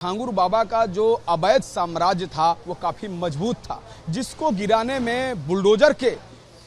छांगुर बाबा का जो अवैध साम्राज्य था वो काफी मजबूत था, जिसको गिराने में बुलडोजर के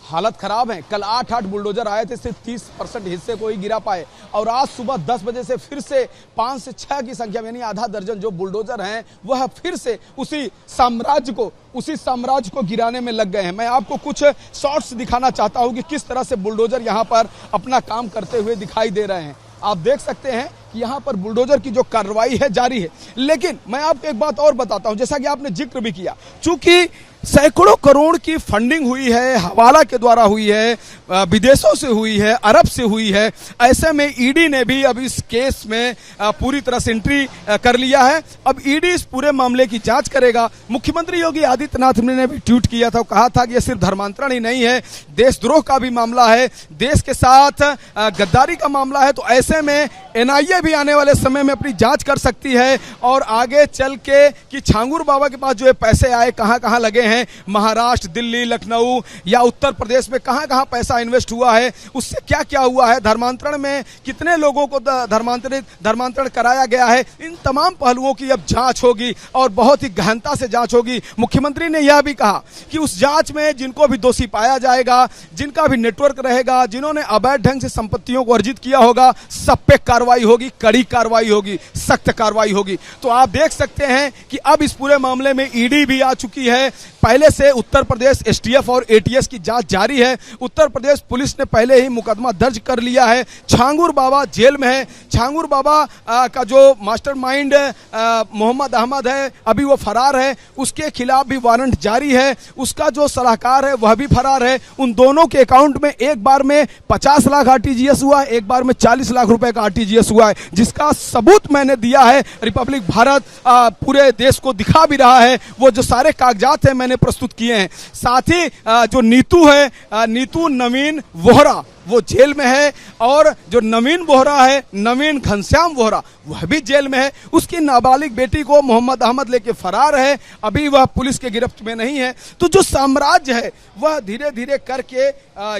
हालत खराब है। कल 8 बुलडोजर आए थे, सिर्फ 30% हिस्से को ही गिरा पाए और आज सुबह 10 बजे से फिर से 5 से 6 की संख्या में यानी आधा दर्जन जो बुलडोजर हैं वह फिर से उसी साम्राज्य को गिराने में लग गए हैं। मैं आपको कुछ शॉट्स दिखाना चाहता हूं कि किस तरह से बुलडोजर यहां पर अपना काम करते हुए दिखाई दे रहे हैं। आप देख सकते हैं कि यहाँ पर बुलडोजर की जो कार्रवाई है जारी है। लेकिन मैं आपको एक बात और बताता हूं, जैसा कि आपने जिक्र भी किया, चूंकि सैकड़ों करोड़ की फंडिंग हुई है, हवाला के द्वारा हुई है, विदेशों से हुई है, अरब से हुई है, ऐसे में ईडी ने भी अब इस केस में पूरी तरह से एंट्री कर लिया है। अब ईडी इस पूरे मामले की जांच करेगा। मुख्यमंत्री योगी आदित्यनाथ ने भी ट्वीट किया था, कहा था कि यह सिर्फ धर्मांतरण ही नहीं है, देशद्रोह का भी मामला है, देश के साथ गद्दारी का मामला है। तो ऐसे में एनआईए भी आने वाले समय में अपनी जांच कर सकती है और आगे चल के कि छांगुर बाबा के पास जो है पैसे आए कहां कहां लगे हैं, महाराष्ट्र, दिल्ली, लखनऊ या उत्तर प्रदेश में कहां कहां पैसा इन्वेस्ट हुआ है, उससे क्या क्या हुआ है, धर्मांतरण में कितने लोगों को धर्मांतरण कराया गया है, इन तमाम पहलुओं की अब जांच होगी और बहुत ही गहनता से जांच होगी। मुख्यमंत्री ने यह भी कहा कि उस जांच में जिनको भी दोषी पाया जाएगा, जिनका भी नेटवर्क रहेगा, जिन्होंने अवैध ढंग से संपत्तियों को अर्जित किया होगा, सब पे कार्रवाई होगी, कड़ी कार्रवाई होगी, सख्त कार्रवाई होगी। तो आप देख सकते हैं कि अब इस पूरे मामले में ईडी भी आ चुकी है। पहले से उत्तर प्रदेश एसटीएफ और एटीएस की जांच जारी है। उत्तर प्रदेश पुलिस ने पहले ही मुकदमा दर्ज कर लिया है। छांगुर बाबा जेल में है। छांगुर बाबा का जो मास्टरमाइंड मोहम्मद अहमद है, अभी वो फरार है, उसके खिलाफ भी वारंट जारी है। उसका जो सलाहकार है वह भी फरार है। उन दोनों के अकाउंट में एक बार में 50 लाख आरटीजीएस हुआ है, एक बार में 40 लाख रुपए का आरटीजीएस हुआ है, जिसका सबूत मैंने दिया है। रिपब्लिक भारत पूरे देश को दिखा भी रहा है। वो जो सारे कागजात हैं मैंने प्रस्तुत किए हैं। साथ ही जो नीतू है, नीतू नवीन वोहरा, वो जेल में है और जो नवीन वोहरा है, नवीन घनश्याम वोहरा, वह भी जेल में है। उसकी नाबालिग बेटी को मोहम्मद अहमद लेके फरार है, अभी वह पुलिस के गिरफ्त में नहीं है। तो जो साम्राज्य है वह धीरे धीरे करके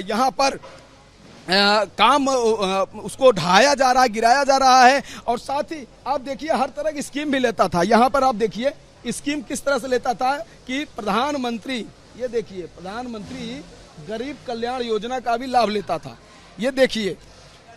यहाँ पर काम उसको ढाया जा रहा है, गिराया जा रहा है। और साथ ही आप देखिए हर तरह की स्कीम भी लेता था। यहाँ पर आप देखिए स्कीम किस तरह से लेता था कि प्रधानमंत्री, ये देखिए प्रधानमंत्री गरीब कल्याण योजना का भी लाभ लेता था। ये देखिए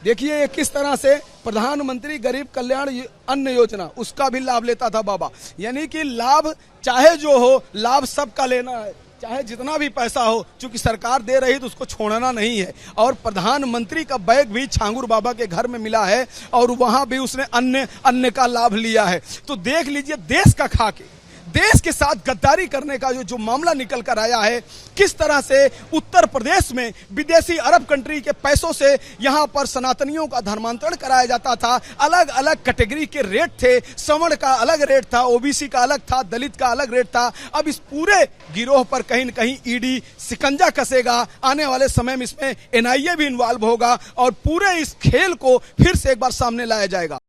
ये किस तरह से प्रधानमंत्री गरीब कल्याण अन्न योजना, उसका भी लाभ लेता था बाबा। यानी कि लाभ चाहे जो हो, लाभ सबका लेना है, चाहे जितना भी पैसा हो, क्योंकि सरकार दे रही तो उसको छोड़ना नहीं है। और प्रधानमंत्री का बैग भी छांगुर बाबा के घर में मिला है और वहां भी उसने अन्न का लाभ लिया है। तो देख लीजिए देश का खा के देश के साथ गद्दारी करने का जो मामला निकल कर आया है, किस तरह से उत्तर प्रदेश में विदेशी अरब कंट्री के पैसों से यहां पर सनातनियों का धर्मांतरण कराया जाता था। अलग अलग कैटेगरी के रेट थे, सवर्ण का अलग रेट था, ओबीसी का अलग था, दलित का अलग रेट था। अब इस पूरे गिरोह पर कहीं न कहीं ईडी शिकंजा कसेगा। आने वाले समय में इसमें एनआईए भी इन्वॉल्व होगा और पूरे इस खेल को फिर से एक बार सामने लाया जाएगा।